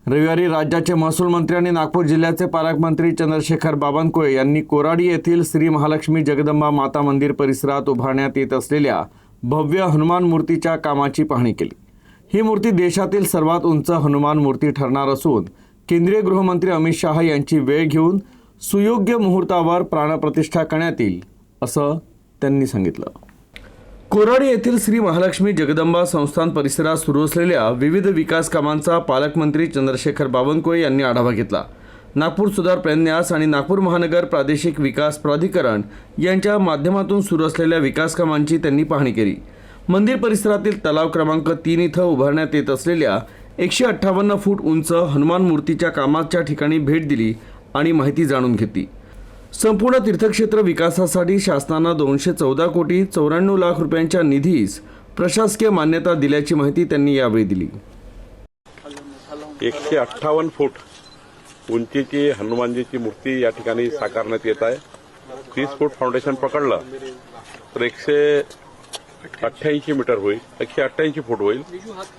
रविवारी राज्याचे महसूल मंत्री आणि नागपूर जिल्ह्याचे पालकमंत्री चंद्रशेखर बावनकुळे यांनी कोराडी येथील श्री महालक्ष्मी जगदंबा माता मंदिर परिसरात उभारण्यात येत असलेल्या भव्य हनुमान मूर्तीच्या कामाची पाहणी केली। ही मूर्ती देशातील सर्वात उंच हनुमान मूर्ती ठरणार असून केंद्रीय गृहमंत्री अमित शहा यांची वेळ घेऊन सुयोग्य मुहूर्तावर प्राणप्रतिष्ठा करण्यात येईल असं त्यांनी सांगितलं। कोराडी येथील श्री महालक्ष्मी जगदंबा संस्थान परिसरात सुरू असलेल्या विविध विकास कामांचा पालकमंत्री चंद्रशेखर बावनकुळे यांनी आढावा घेतला। नागपूर सुधार प्रन्यास आणि नागपूर महानगर प्रादेशिक विकास प्राधिकरण यांच्या माध्यमातून सुरू असलेल्या विकास कामांची त्यांनी पाहणी केली। मंदिर परिसरातील तलाव क्रमांक 3 इथं उभारण्यात येत असलेल्या 158 फूट उंच हनुमान मूर्तीच्या कामाच्या ठिकाणी भेट दिली आणि माहिती जाणून घेतली। संपूर्ण तीर्थक्षेत्र विकासासाठी शासनानं 214 कोटी 94 लाख रुपयांच्या निधीस प्रशासकीय मान्यता दिल्याची माहिती त्यांनी यावेळी दिली। 158 फूट उंचीची हनुमानजीची मूर्ती या ठिकाणी साकारण्यात येत आहे। 30 फूट फाउंडेशन पकडलं तर 188 मीटर होईल, 188 फूट होईल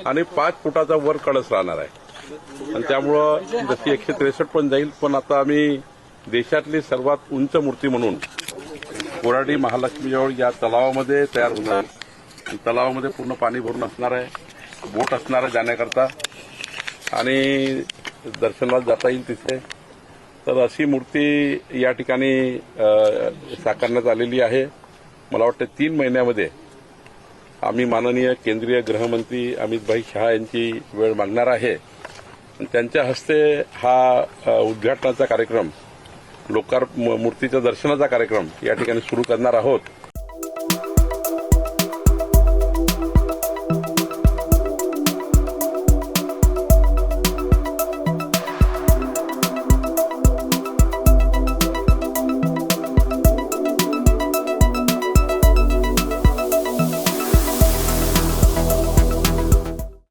आणि 5 फुटाचा वर कळस राहणार आहे आणि त्यामुळं जशी 163 पण जाईल। पण आता आम्ही देशातली सर्वात उंच मूर्ती म्हणून कोराडी महालक्ष्मीजवळ या तलावामध्ये तयार होणार। तलावामध्ये पूर्ण पाणी भरून असणार आहे, बोट असणार आहे जाण्याकरता आणि दर्शनाला जाता येईल तिथे। तर अशी मूर्ती या ठिकाणी साकारण्यात आलेली आहे। मला वाटतं 3 महिन्यामध्ये आम्ही माननीय केंद्रीय गृहमंत्री अमित शहा यांची वेळ मागणार आहे। त्यांच्या हस्ते हा उद्घाटनाचा कार्यक्रम मूर्तीच्या दर्शनाचा कार्यक्रम या ठिकाणी सुरू करणार आहोत।